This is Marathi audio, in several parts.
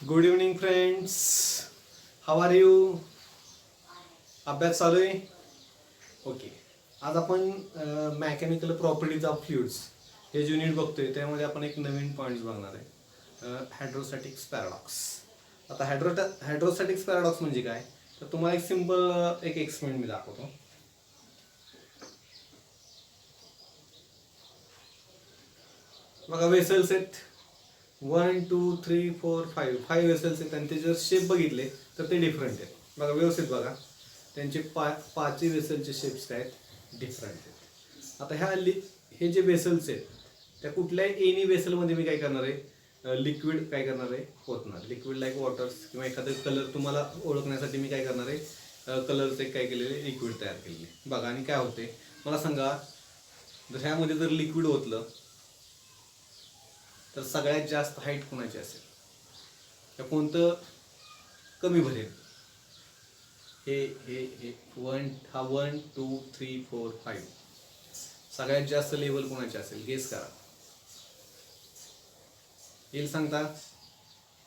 Good evening friends. How are you? अभ्यास चालू आहे. ओके. आज आपण मेकॅनिकल प्रॉपर्टीज ऑफ फ्लुइड्स हे जे युनिट बघतोय त्यामध्ये आपण एक नवीन पॉईंट्स बघणार आहे, हायड्रोस्टॅटिक्स पॅराडॉक्स. आता हायड्रोस्टॅटिक्स पॅराडॉक्स म्हणजे काय, तर तुम्हाला एक सिम्पल एक एक्सपेरिमेंट मी दाखवतो. बघा, वेसल्स आहेत 1 2 3 4 5 वेसल्स आहेत आणि ते जर शेप बघितले तर ते डिफरंट आहेत. बघा व्यवस्थित बघा, त्यांचे पाचही वेसलचे शेप्स काय आहेत, डिफरंट आहेत. आता हे जे वेसल्स आहेत त्या कुठल्याही एनी वेसलमध्ये मी काय करणार आहे, लिक्विड काय करणार आहे, होतणार. लिक्विड लाईक वॉटर्स किंवा एखादं कलर तुम्हाला ओळखण्यासाठी मी काय करणार आहे, कलरचे काय केलेले लिक्विड तयार केलेले. बघा आणि काय होते मला सांगा, जर ह्यामध्ये जर लिक्विड ओतलं तर सगळ्यात जास्त हाईट कोणाची असेल, तर कोणतं कमी भरेल? हे हे हे हा 1 2 3 4 5 सगळ्यात जास्त लेवल कोणाची असेल, गेस करा. येईल सांगता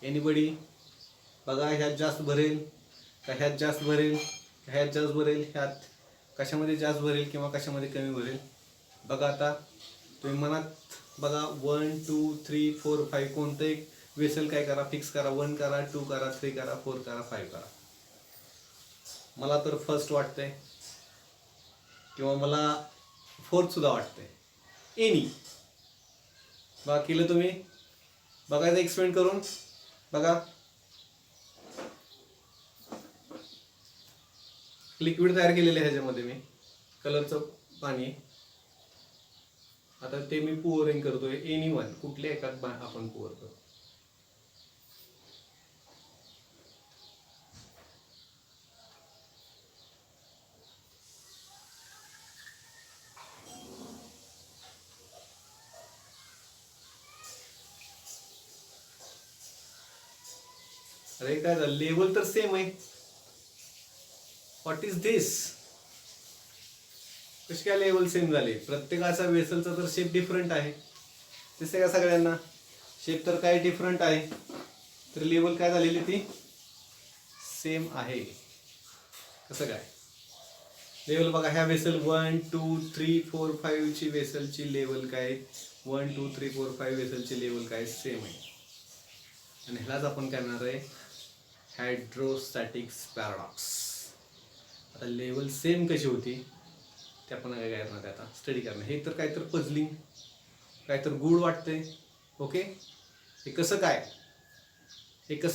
एनीबडी? बघा, ह्यात जास्त भरेल का ह्यात जास्त भरेल का ह्यात जास्त भरेल, ह्यात कशामध्ये जास्त भरेल किंवा कशामध्ये कमी भरेल? बघा आता तुम्ही मनात बघा, 1 2 3 4 5 कोणतं एक वेसल काय करा, फिक्स करा. 1 करा, 2 करा, 3 करा, 4 करा, 5 करा. मला तर फर्स्ट वाटतंय किंवा मला फोर्थ सुद्धा वाटतंय. एनी बघा केलं तुम्ही, बघायचं एक्सपेरिमेंट करून. बघा, लिक्विड तयार केलेलं आहे ह्याच्यामध्ये मी, कलरचं पाणी. आता ते मी पोअरिंग करतोय. एनी वन कुठल्या एकात आपण पोअर करतो. अरे काय झालं, लेवल तर सेम आहे. व्हॉट इज दिस? कशी काय लेवल सेम झाले? प्रत्येकाचा वेसलचा तर शेप डिफरंट आहे. दिसते का सगळ्यांना? शेप तर काय डिफरंट आहे, तर लेवल काय झालेली ती सेम आहे. कसं काय लेवल? बघा, ह्या वेसल 1 2 3 4 5 ची वेसलची लेवल काय, 1 2 3 4 5 वेसलची लेवल काय सेम आहे. आणि ह्यालाच आपण काय म्हणणार आहे, हायड्रोस्टॅटिक्स पॅराडॉक्स. आता लेवल सेम कशी होती ते आपण काय करणार आता स्टडी करणार. हे तर काय तर पझलिंग, काय तर गुड वाटतंय. ओके, हे कसं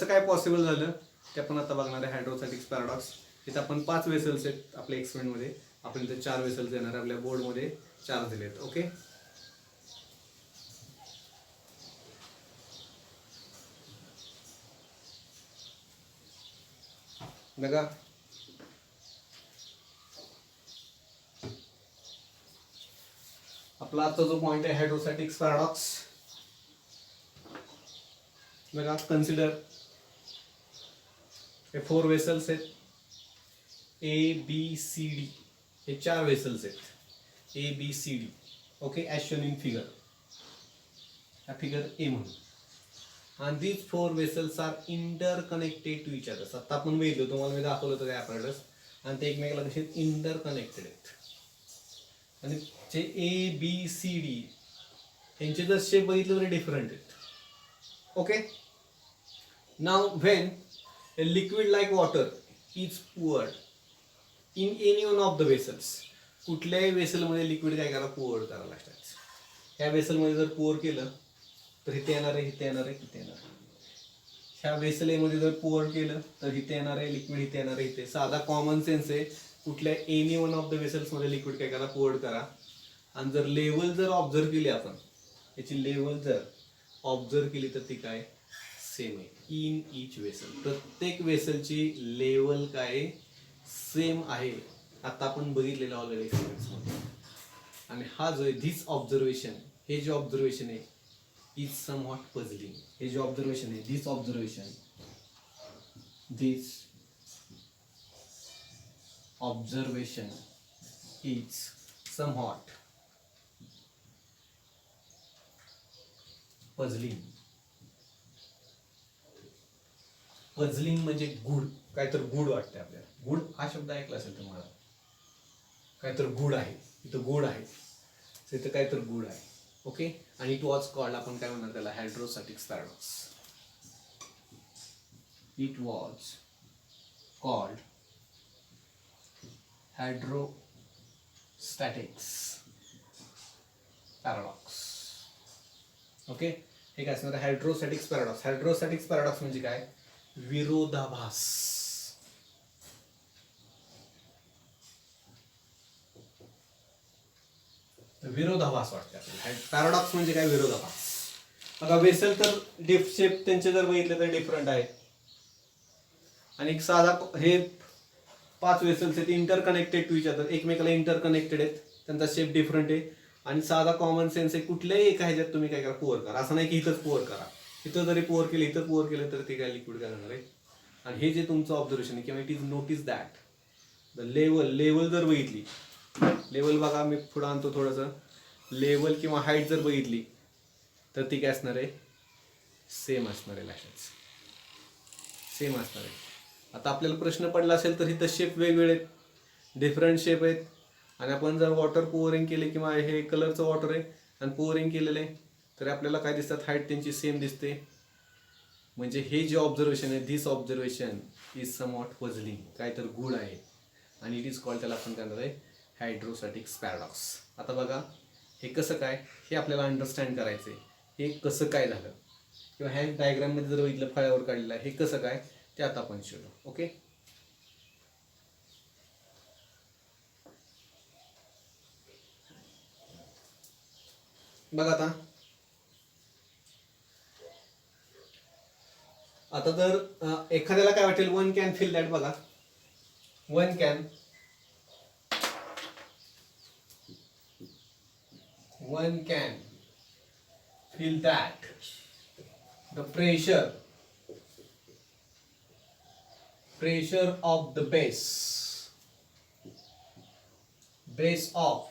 काय पॉसिबल झालं ते आपण आता बघणार आहे. Hydrostatics paradox. इथं आपण 5 वेसल्स आहेत आपल्या एक्सपेरिमेंटमध्ये. आपण इथे 4 वेसल्स येणार, आपल्या बोर्डमध्ये 4 दिलेत. ओके, बघा आपला आता जो पॉइंट आहे हायड्रोस्टॅटिक्स पॅराडॉक्स. बघा, कन्सिडर हे 4 वेसल्स आहेत, ए बी सी डी. हे 4 वेसल्स आहेत, A B C D. Okay, as shown in figure, हा फिगर ए म्हणून. आणि these 4 vessels are interconnected to each other. आता आपण बघितलं, तुम्हाला मी दाखवलं होतं त्या ॲपरेटस, आणि ते एकमेकाला कसे इंटर कनेक्टेड आहेत. आणि जे ए बी सी डी यांचे जर शेप बघितले तरी डिफरंट आहेत. Okay, now when a liquid like water is poured in any one of the vessels. कुठल्याही वेसलमध्ये लिक्विड काय करा, पोअर करायला लागतात. ह्या वेसलमध्ये जर पोअर केलं तर इथे येणार आहे, इथे येणार आहे, इथे येणार आहे. ह्या वेसल मध्ये जर पोअर केलं तर इथे येणार आहे लिक्विड, इथे येणार आहे, इथे. साधा कॉमन सेन्स आहे. कुठल्या एनी वन ऑफ द वेसल्समध्ये लिक्विड काय करा, पोअर करा. आणि जर लेवल जर ऑब्झर्व केली आपण, याची लेवल जर ऑब्झर्व केली तर ती काय सेम आहे. इन इच वेसल, प्रत्येक वेसलची लेवल काय सेम आहे. आता आपण बघितलेलं ऑलरेडी एक्सपिरियन्समध्ये. आणि हा जो आहे धिस ऑब्झर्वेशन, हे जे ऑब्झर्वेशन आहे इज समवॉट पझलिंग. हे जे ऑब्झर्वेशन आहे, धिस ऑब्झर्वेशन इज समवॉट पझलिंग. पझलिंग म्हणजे गुड, काय तर गुड वाटते आपल्याला. गुड हा शब्द ऐकला असेल तुम्हाला, काय तर गुड आहे, इथं गुड आहे, इथं काय तर गुड आहे. ओके. आणि इट वॉज कॉल्ड, आपण काय म्हणणार त्याला, hydrostatics paradox. It was called hydrostatics paradox. Okay. हे काय असणार, हायड्रोस्टॅटिक्स पॅराडॉक्स. हायड्रोस्टॅटिक्स पॅराडॉक्स म्हणजे काय, विरोधाभास. विरोधाभास वाटते आपल्याला. पॅराडॉक्स म्हणजे काय, विरोधाभास. बघा वेसल तर डिफ शेप त्यांचे जर बघितले तर डिफरंट आहे. आणि एक साधा हे 5 वेसल्स आहेत, इंटरकनेक्टेड टू इच अदर, एकमेकाला इंटरकनेक्टेड आहेत, त्यांचा शेप डिफरंट आहे. आणि साधा कॉमन सेन्स आहे, कुठल्याही एका ह्याच्यात तुम्ही काय करा, पोअर करा. असं नाही की इथंच पोअर करा, इथं जरी पोअर केलं, इथं पोअर केलं तर ते काय लिक्विड काय होणार आहे. आणि हे जे तुमचं ऑब्झर्वेशन आहे किंवा it is notice that the level जर बघितली, लेवल बघा मी पुढं आणतो थोडंसं, लेवल किंवा हाईट जर बघितली तर ती काय असणार आहे, सेम असणार आहे. लक्षात, सेम असणार आहे. आता आपल्याला प्रश्न पडला असेल तर इथं शेप वेगवेगळे आहेत, डिफरंट शेप आहेत. आणि आपण जर वॉटर पोअरिंग केले किंवा हे कलरचं वॉटर आहे आणि पोअरिंग केलेलं आहे तर आपल्याला काय दिसतात, हाईट त्यांची सेम दिसते. म्हणजे हे जे ऑब्झर्वेशन आहे, धिस ऑब्झर्वेशन इज समवॉट पझलिंग, काय तर गुड आहे. आणि इट इज कॉल्ड, त्याला आपण काय म्हणणार आहे, हायड्रोस्टॅटिक्स पॅराडॉक्स. आता बघा हे कसं काय, हे आपल्याला अंडरस्टँड करायचं आहे. हे कसं काय झालं किंवा ह्या डायग्राममध्ये जर बघितलं, फळ्यावर काढलेलं आहे, हे कसं काय ते आता आपण शोधू. ओके. बघा आता जर एखाद्याला काय वाटेल, वन कॅन फील दॅट. बघा one can feel that the pressure of the base of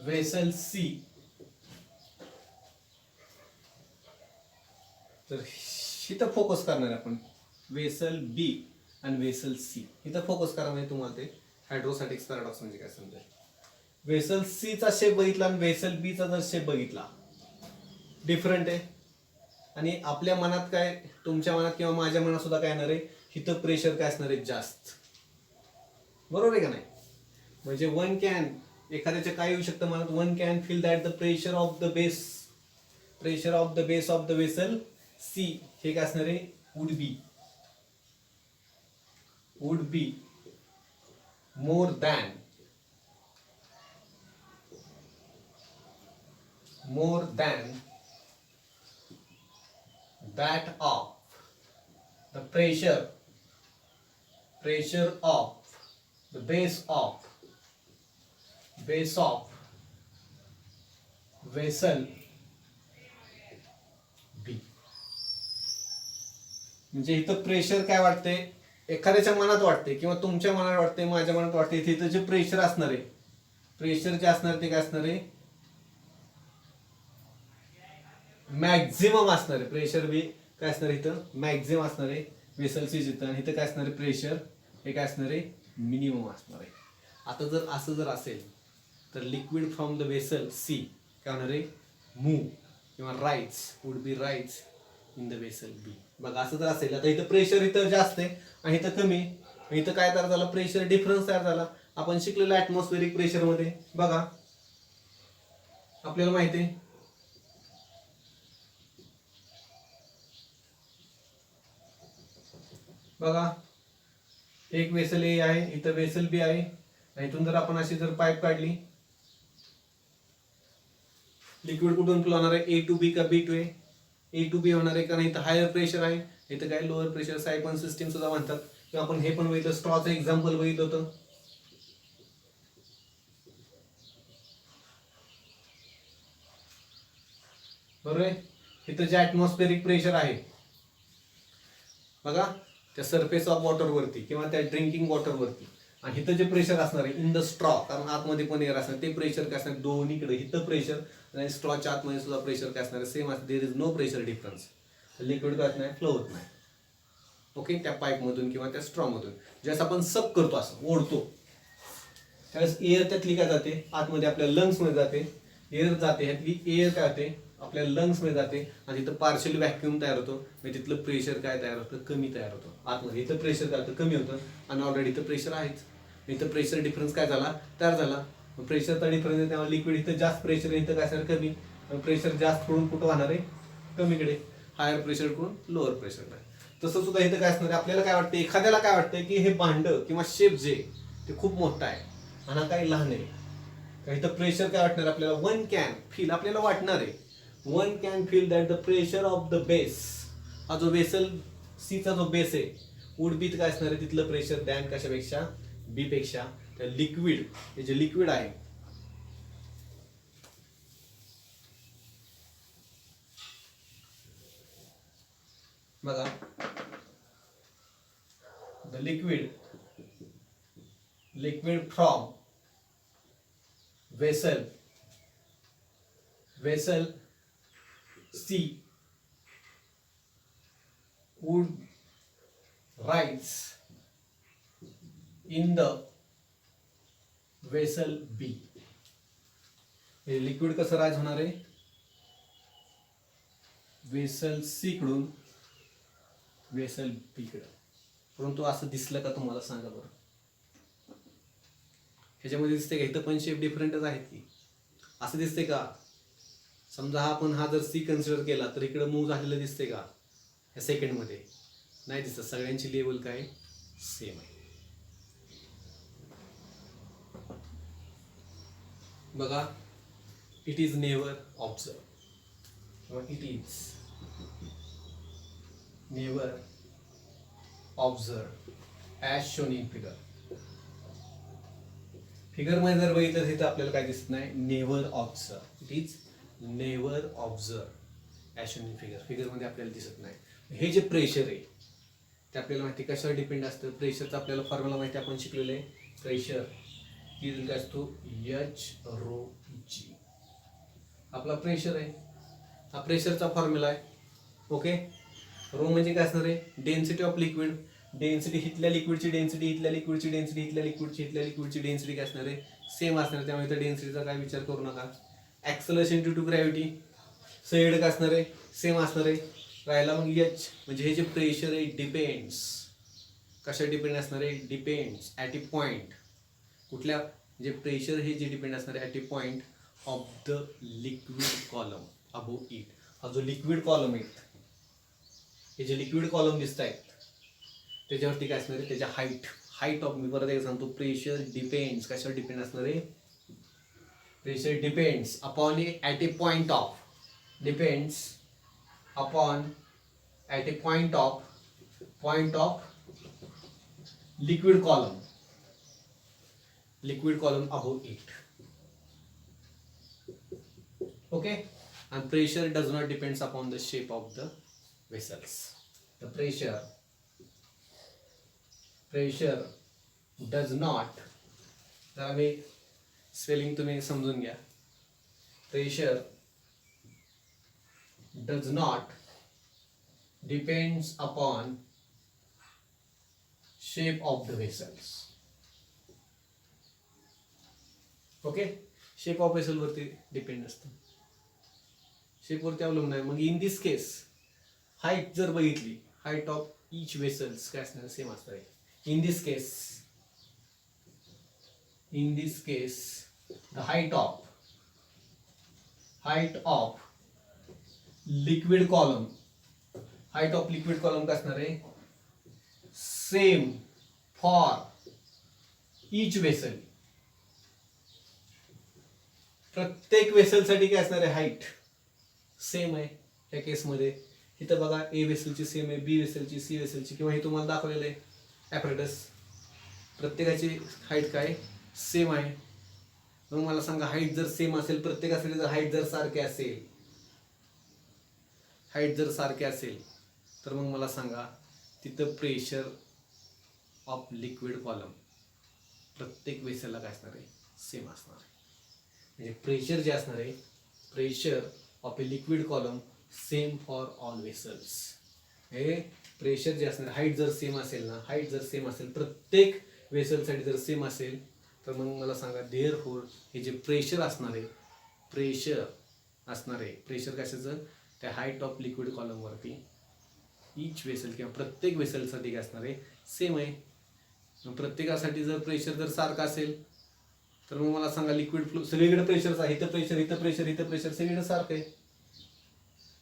vessel C, तर इथं फोकस करणार आपण वेसल बी आणि वेसल सी, इथं फोकस करा. म्हणजे तुम्हाला ते हायड्रोस्टॅटिक्स पॅराडॉक्स म्हणजे काय समजेल. वेसल सी चा शेप बघितला आणि वेसल बी चा जर शेप बघितला, डिफरंट आहे. आणि आपल्या मनात काय, तुमच्या मनात किंवा माझ्या मनात सुद्धा काय येणार आहे, इथं प्रेशर काय असणार आहे, जास्त. बरोबर आहे का नाही. म्हणजे वन कॅन, एखाद्याच्या काय येऊ शकतं मनात, one can feel that the pressure of the base of the vessel C, हे काय असणार आहे, would be more than that of the pressure of the base of vessel B. म्हणजे इथं प्रेशर काय वाटते, एखाद्याच्या मनात वाटते किंवा तुमच्या मनात वाटते, माझ्या मनात वाटते, इथं जे प्रेशर असणार आहे, प्रेशर जे असणार ते काय असणार आहे, मॅक्झिमम असणार आहे. प्रेशर बी काय असणार आहे, इथं मॅक्झिमम असणार आहे वेसल सी इथं, आणि इथं काय असणार आहे, प्रेशर हे काय असणार आहे, मिनिमम असणार आहे. आता जर असं जर असेल तर liquid from the vessel C काय होणार आहे, मूव्ह किंवा would be rise in the vessel B. बघा असं जर असेल, आता इथं प्रेशर इथं जास्त आहे आणि इथं कमी, इथं काय तयार झाला, प्रेशर डिफरन्स तयार झाला. आपण शिकलेलं ऍटमॉस्फेरिक प्रेशर मध्ये बघा आपल्याला माहिती आहे, बघा एक वेसल ए आहे, इथं वेसल बी आहे. इथून जर आपण अशी जर पाईप काढली, लिक्विड कुठून फ्लो होणार आहे, ए टू बी का बी टू ए टू बी होणार आहे. कारण इथं हायर प्रेशर आहे, इथं काय लोअर प्रेशर सायफन सिस्टीम सुद्धा म्हणतात. किंवा आपण हे पण बघितलं, स्ट्रॉचं एक्झाम्पल बघितलं होतं. बरोबर आहे. इथं जे ऍटमॉस्फेरिक प्रेशर आहे बघा, त्या सरफेस ऑफ वॉटर वरती किंवा त्या ड्रिंकिंग वॉटर वरती, आणि इथं जे प्रेशर असणार आहे इन द स्ट्रॉ, कारण आतमध्ये पण एअर असणार, ते प्रेशर काय असणार, दोन्हीकडे इथं प्रेशर आणि स्ट्रॉच्या आतमध्ये सुद्धा प्रेशर काय असणार, सेम असणार. There is no pressure difference. Liquid काय नाही, फ्लो होत नाही. ओके, त्या पाईपमधून किंवा त्या स्ट्रॉमधून ज्यावेळेस आपण सक करतो, असं ओढतो, त्यावेळेस एअर त्यातली काय जाते, आतमध्ये आपल्या लंग्समध्ये जाते, एअर जाते, ह्यातली एअर काय होते आपल्या लंग्समध्ये जाते आणि तिथं पार्शियल व्हॅक्यूम तयार होतो, म्हणजे तिथलं प्रेशर काय तयार होतं, कमी तयार होतं आतमध्ये. इथं प्रेशर काय होतं, कमी होतं, आणि ऑलरेडी इथं प्रेशर आहेच. इथं प्रेशर डिफरन्स काय झाला, तयार झाला. प्रेशरचा डिफरन्स तेव्हा लिक्विड इथं जास्त प्रेशर आहे, इथं काय असणार कमी. प्रेशर जास्त कडून कुठं वाहणार आहे, कमीकडे. हायर प्रेशर कडून लोअर प्रेशरकडे. तसं सुद्धा इथं काय असणार आहे, आपल्याला काय वाटतं, एखाद्याला काय वाटतं की हे भांड किंवा शेप जे ते खूप मोठं आहे आणि हा काही लहान आहे. इथं प्रेशर काय वाटणार आपल्याला, वन कॅन फील, आपल्याला वाटणार आहे, one can feel that the pressure of the base, हा जो वेसल सीचा जो बेस आहे वुड बी काय असणार आहे तिथलं प्रेशर दॅन कशापेक्षा, बी पेक्षा. त्या लिक्विड, हे जे लिक्विड आहे बघा, the liquid from vessel C would rise in the vessel B. हे लिक्विड कसं राईज होणार आहे, वेसल सी कडून वेसल बी कडे. परंतु असं दिसलं का तुम्हाला, सांगा बरं. ह्याच्यामध्ये दिसते का, इथं पण शेप डिफरंटच आहेत की, असं दिसते का. समजा हा जर सी कन्सिडर केला तर इकडे मूव्ह झालेलं दिसते का या सेकंडमध्ये, नाही दिसत. सगळ्यांची लेवल काय सेम आहे. बघा, it is never observe, it is never observe as shown in figure. Figure मध्ये जर बघितलं तिथं आपल्याला काय दिसत नाही, never observe. It is never observe as shown in figure. Figure मध्ये आपल्याला दिसत नाही. हे जे प्रेशर आहे ते आपल्याला माहिती कशावर डिपेंड असतं. प्रेशरचा आपल्याला फॉर्म्युला माहिती, आपण शिकलेलं आहे. प्रेशर इज काय असतो, एच रो जी. आपला प्रेशर आहे, हा प्रेशरचा फॉर्म्युला आहे. ओके, रो म्हणजे काय असणार आहे, डेन्सिटी ऑफ लिक्विड. डेन्सिटी, इथल्या लिक्विडची डेन्सिटी, इथल्या लिक्विडची डेन्सिटी, इथल्या लिक्विडची डेन्सिटी काय असणार आहे, सेम असणार. त्यामुळे इथं डेन्सिटीचा काय विचार करू नका. ॲक्सलरेशन ड्यू टू ग्रॅव्हिटी, सेड काय असणार आहे, सेम असणार आहे. राहिला मग एच, म्हणजे हे जे प्रेशर आहे डिपेंड्स, कशा डिपेंड असणार आहे, डिपेंड्स ॲट ए पॉइंट. कुठल्या, म्हणजे प्रेशर हे जे डिपेंड असणार आहे at a point of the liquid column above it. हा जो लिक्विड कॉलम आहे, हे जे लिक्विड कॉलम दिसत आहेत त्याच्यावरती काय असणार आहे, त्याच्या हाईट ऑफ. मी परत एक सांगतो, प्रेशर डिपेंड्स, कशावर डिपेंड असणार आहे, pressure depends upon at a point of, depends upon at a point of liquid column above it. Okay, and pressure does not depends upon the shape of the vessels. The pressure does not, जरा मी स्पेलिंग तुम्ही समजून घ्या. Pressure does not depends upon shape of the vessels. Okay, shape of vessel वरती डिपेंड असतं, शेपवरती अवलंबून आहे. मग इन दिस केस हाईट जर बघितली, हाईट ऑफ इच वेसल्स काय असणार, सेम असणार आहे. In this case the height of liquid column काय असणार आहे, सेम फॉर इच वेसल. प्रत्येक वेसलसाठी काय असणार आहे, हाईट सेम आहे. या केसमध्ये इथं बघा, ए वेसलची सेम आहे, बी वेसलची, सी वेसलची, किंवा हे तुम्हाला दाखवलेलं आहे ॲपरेटस, प्रत्येकाची हाईट काय सेम आहे. मग मला सांगा, हाईट जर सेम असेल, प्रत्येक असेल, जर हाईट जर सारखे असेल तर मग मला सांगा, तिथं प्रेशर ऑफ लिक्विड कॉलम प्रत्येक वेसलला काय असणार आहे, सेम असणार आहे. म्हणजे प्रेशर जे असणार आहे, pressure of a liquid column same for all vessels. हे प्रेशर जे असणार, हाईट जर सेम असेल ना, हाईट जर सेम असेल प्रत्येक वेसलसाठी जर सेम असेल तर मग मला सांगा देअरफोर हे जे प्रेशर असणार आहे, प्रेशर असणार आहे, प्रेशर कशाचं, त्या हाईट ऑफ लिक्विड कॉलमवरती ईच वेसल किंवा प्रत्येक वेसलसाठी काय असणार आहे, सेम आहे. मग प्रत्येकासाठी जर प्रेशर जर सारखं असेल तर मग मला सांगा लिक्विड फ्लो, सगळीकडे प्रेशर आहे, इथं प्रेशर इथं प्रेशर इथं प्रेशर सगळीकडे सारखं आहे.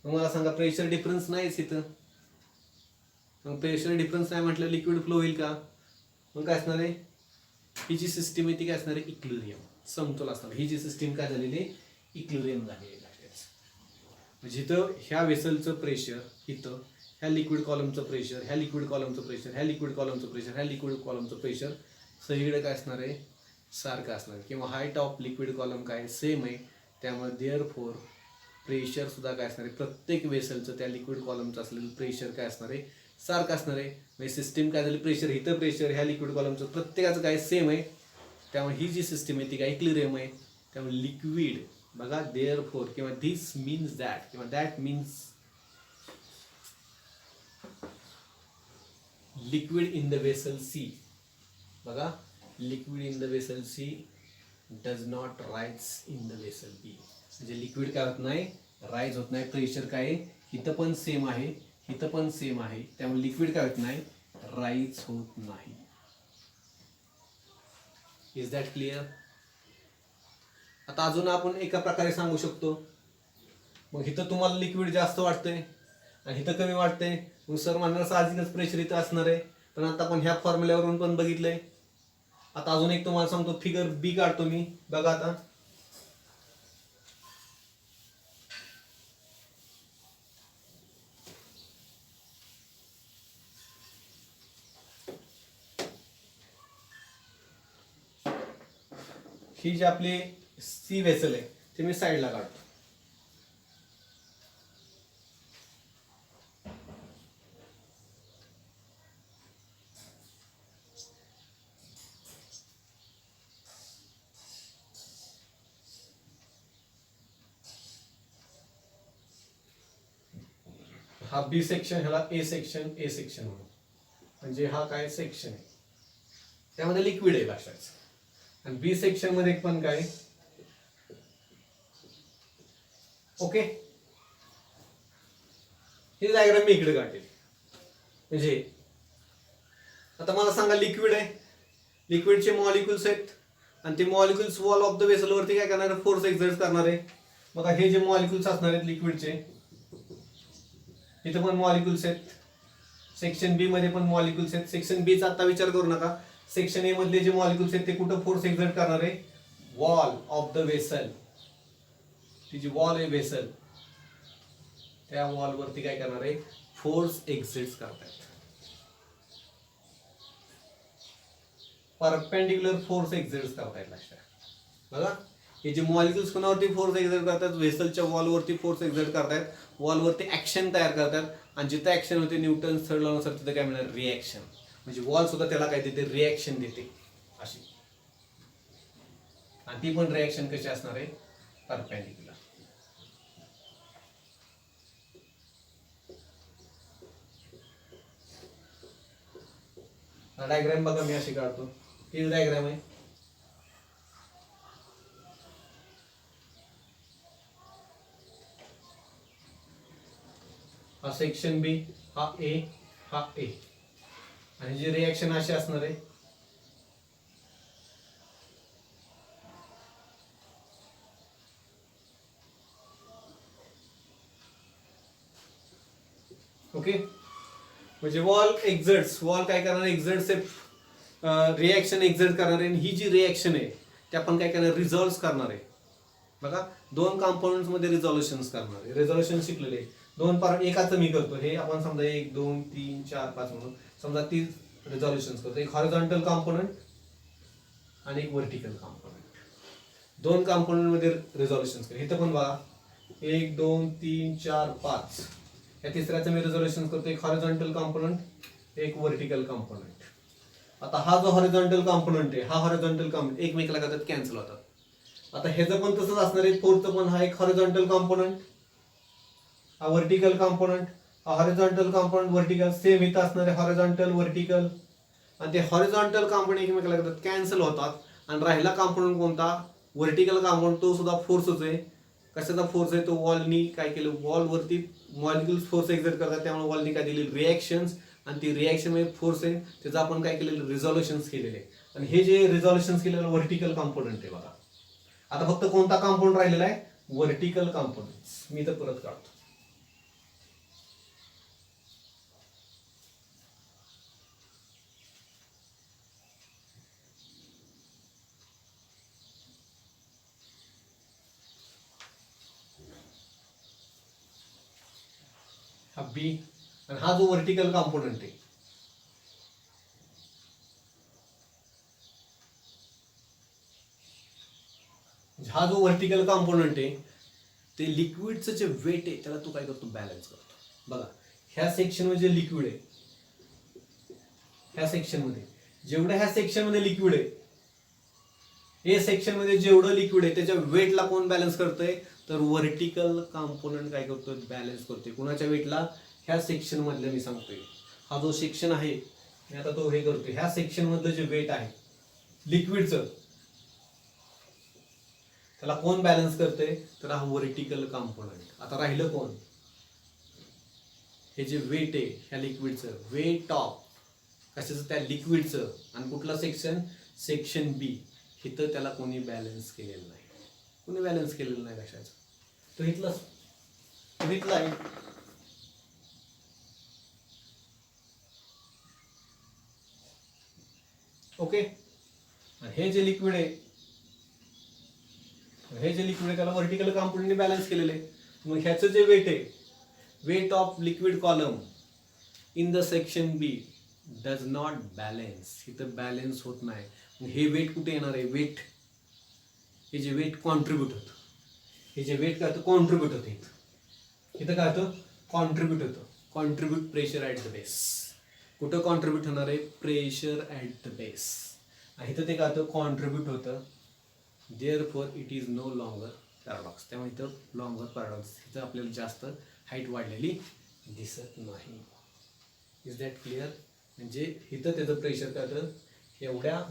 मग मला सांगा प्रेशर डिफरन्स नाहीच इथं. मग प्रेशर डिफरन्स नाही म्हटलं लिक्विड फ्लो होईल का? मग काय असणार आहे, ही जी सिस्टीम आहे ती काय असणार आहे, इक्विलिब्रियम, समतोल असणार. ही जी सिस्टीम काय झालेली आहे, इक्विलिब्रियम झालेली आहे. म्हणजे इथं ह्या वेसलचं प्रेशर, इथं ह्या लिक्विड कॉलमचं प्रेशर, ह्या लिक्विड कॉलमचं प्रेशर, ह्या लिक्विड कॉलमचं प्रेशर, ह्या लिक्विड कॉलमचं प्रेशर सगळीकडे काय असणार आहे, सारखं असणार. किंवा हाईट ऑफ लिक्विड कॉलम काय सेम आहे, त्यामुळे देअरफोर प्रेशर सुद्धा काय असणार आहे, प्रत्येक वेसलचं त्या लिक्विड कॉलमचं असलेलं प्रेशर काय असणार आहे, सारखं असणार आहे. म्हणजे सिस्टीम काय झाली, प्रेशर इथं प्रेशर ह्या लिक्विड कॉलमचं प्रत्येकाचं काय सेम आहे. त्यामुळे ही जी सिस्टीम आहे ती काय इक्विलिब्रियम आहे. त्यामुळे लिक्विड बघा देअरफोर किंवा धिस मीन्स दॅट किंवा that means liquid in the vessel C, बघा liquid in the vessel C does not rise in the vessel B. म्हणजे लिक्विड काय होत नाही, राईज होत नाही. प्रेशर काय आहे, इथं पण सेम आहे, इथं पण सेम आहे, त्यामुळे लिक्विड काय होत नाही, राईज होत नाही. Is that clear? आता अजून आपण एका प्रकारे सांगू शकतो. मग इथं तुम्हाला लिक्विड जास्त वाटतंय आणि इथं कमी वाटतंय, मग सर म्हणणार साहजिकच प्रेशर इथं असणार आहे. पण आता आपण ह्या फॉर्म्युल्यावरून पण बघितलंय. आता अजून एक तुम्हाला सांगतो, फिगर बी काढतो मी, बघा आता. ही जी आपली सी वेसल आहे ते मी साईडला काढतो. हा बी सेक्शन, ह्याला ए सेक्शन, ए सेक्शन म्हणून. म्हणजे हा काय सेक्शन आहे, त्यामध्ये लिक्विड आहे लक्षात. आणि बी सेक्शन मध्ये पण काय, ओके. ही डायग्राम मी इकडे काढेल. म्हणजे आता मला सांगा लिक्विड आहे, लिक्विडचे मॉलिक्युल्स आहेत आणि ते molecules wall of the vessel वरती काय करणार आहे, फोर्स एक्झर्ट करणार आहे. बघा हे जे मॉलिक्युल्स असणार आहेत लिक्विडचे, इथं पण मॉलिक्युल्स आहेत. सेक्शन बी मध्ये पण मॉलिक्युल्स आहेत. सेक्शन बी चा आता विचार करू नका. सेक्शन ए मधले जे मॉलिक्युल्स आहेत ते कुठं फोर्स एक्झर्ट करणार आहे, वॉल ऑफ द वेसल. ती जी वॉल आहे वेसल, त्या वॉल वरती काय करणार आहे, फोर्स एक्झर्ट करतायत. परपेंडिक्युलर फोर्स एक्झर्ट करतायत लक्षात. बघा हे जे मॉलिक्युल्स कोणावरती फोर्स एक्झर्ट करतात, वेसलच्या वॉलवरती फोर्स एक्झर्ट करतायत, वॉलवरती ऍक्शन तयार करतात. आणि जिथं ऍक्शन होते न्यूटन थर्ड लॉ नुसार तिथं काय मिळणार, रिॲक्शन. म्हणजे वॉल सुद्धा त्याला काय देते, रिॲक्शन देते अशी. आणि ती पण रिॲक्शन कशी असणार आहे, परपेंडिक्युलर. डायग्राम बघा मी अशी काढतो. ही डायग्राम आहे. हा सेक्शन बी, हा ए, हा ए. आणि जी रिॲक्शन अशी असणार आहे, ओके. म्हणजे वॉल एक्झर्ट्स, वॉल काय करणार, एक्झर्ट्स रिॲक्शन एक्झर्ट करणार आहे. आणि ही जी रिॲक्शन आहे ते आपण काय करणार, रिझॉल्व्ह करणार आहे. बघा दोन कंपोनंट्स मध्ये रिझॉल्युशन्स करणार आहे. रिझॉल्युशन शिकलेले दोन पार्ट, एकाचं मी करतो. हे आपण समजा 1 2 3 4 5 म्हणून समजा 3 रिझॉल्युशन्स करतो. एक हॉरिझॉन्टल कॉम्पोनंट आणि एक व्हर्टिकल कॉम्पोनंट. दोन कॉम्पोनंट मध्ये रिझॉल्युशन्स कर. इथं पण बघा 1 2 3 4 5. या तिसऱ्याचं मी रिझॉल्युशन करतो. एक हॉरिझॉन्टल कॉम्पोनंट, एक व्हर्टिकल कॉम्पोनंट. आता हा जो हॉरिझॉन्टल कॉम्पोनंट आहे, हा हॉरिझॉन्टल कॉम्पोनंट एकमेकाला करतात कॅन्सल होतात. आता ह्याचं पण तसंच असणार आहे. फोरचं पण हा एक हॉरिझॉन्टल कॉम्पोनंट, हा vertical component. Horizontal compound vertical same इथं असणारे हॉरिझॉन्टल व्हर्टिकल आणि ते हॉरिझॉन्टल कंपाऊंड एकमेकाला लागतात कॅन्सल होतात आणि राहिला कंपाऊंड कोणता व्हर्टिकल कंपाऊंड तो सुद्धा फोर्सच आहे. कशाचा फोर्स आहे तो वॉलनी काय केलं वॉलवरती मॉलिक्युल्स फोर्स एक्झर्ट करतात त्यामुळे वॉलनी काय दिलेली रिॲक्शन्स आणि ती रिॲक्शन मध्ये फोर्स आहे त्याचं आपण काय केलेलं रिझॉल्युशन्स केलेले आणि हे जे रिझॉल्युशन्स केलेलं व्हर्टिकल कंपोनंट आहे बघा. आता फक्त कोणता कंपाऊंड राहिलेला आहे व्हर्टिकल कंपोनंट. मी तर परत काढतो. हा बी आणि हा जो व्हर्टिकल कंपोनंट आहे हा जो व्हर्टिकल कंपोनंट आहे ते लिक्विडचं जे वेट आहे त्याला तू काय करतो बॅलन्स करतो. बघा ह्या सेक्शन मध्ये जे लिक्विड आहे ह्या सेक्शन मध्ये जेवढं ह्या सेक्शन मध्ये लिक्विड आहे हे सेक्शन मध्ये जेवढं लिक्विड आहे त्याच्या वेटला कोण बॅलन्स करतोय तर व्हर्टिकल कंपोनंट काय करतोय बॅलन्स करतोय. कुणाच्या वेटला ह्या सेक्शन मधलं मी सांगतोय हा जो सेक्शन आहे मी आता तो हे करतोय ह्या सेक्शन मधलं जे वेट आहे लिक्विडचं त्याला कोण बॅलन्स करतोय तर हा व्हर्टिकल कंपोनंट. आता राहिलं कोण हे जे वेट आहे ह्या लिक्विडचं वेट ऑफ कशाचं त्या लिक्विडचं आणि कुठलं सेक्शन सेक्शन बी इथं त्याला कोणी बॅलन्स केलेलं नाही. कोणी बॅलन्स केलेलं नाही कशाचं तो इथला आहे. ओके हे जे लिक्विड आहे त्याला व्हर्टिकल कंपोनंटने बॅलन्स केलेलं आहे. मग ह्याचं जे वेट आहे weight of liquid column in the section B does not balance. इथं बॅलन्स होत नाही. मग हे वेट कुठे येणार आहे वेट हे जे वेट कॉन्ट्रीब्यूट होतं हे जे वेट काय होतं कॉन्ट्रीब्यूट होतं इथं काय होतं कॉन्ट्रीब्यूट होतं. Contribute pressure at the base. कुठं कॉन्ट्रीब्यूट होणार आहे प्रेशर ॲट द बेस आणि इथं ते काय होतं कॉन्ट्रीब्यूट होतं. Therefore it is no longer paradox. त्यामुळे इथं लॉंगर पॅराडॉक्स इथं आपल्याला जास्त हाईट वाढलेली दिसत नाही. Is that clear. म्हणजे इथं त्याचं प्रेशर काय होतं एवढ्या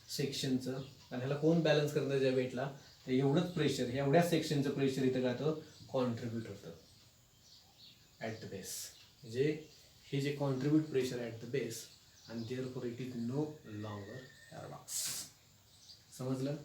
सेक्शनचं आणि ह्याला कोण बॅलन्स करणार ज्या वेटला तर एवढंच प्रेशर एवढ्या सेक्शनचं प्रेशर इथं काय होतं कॉन्ट्रीब्यूट होतं ॲट द बेस. म्हणजे हे जे contribute pressure at the base आणि therefore it is no longer paradox. समजलं.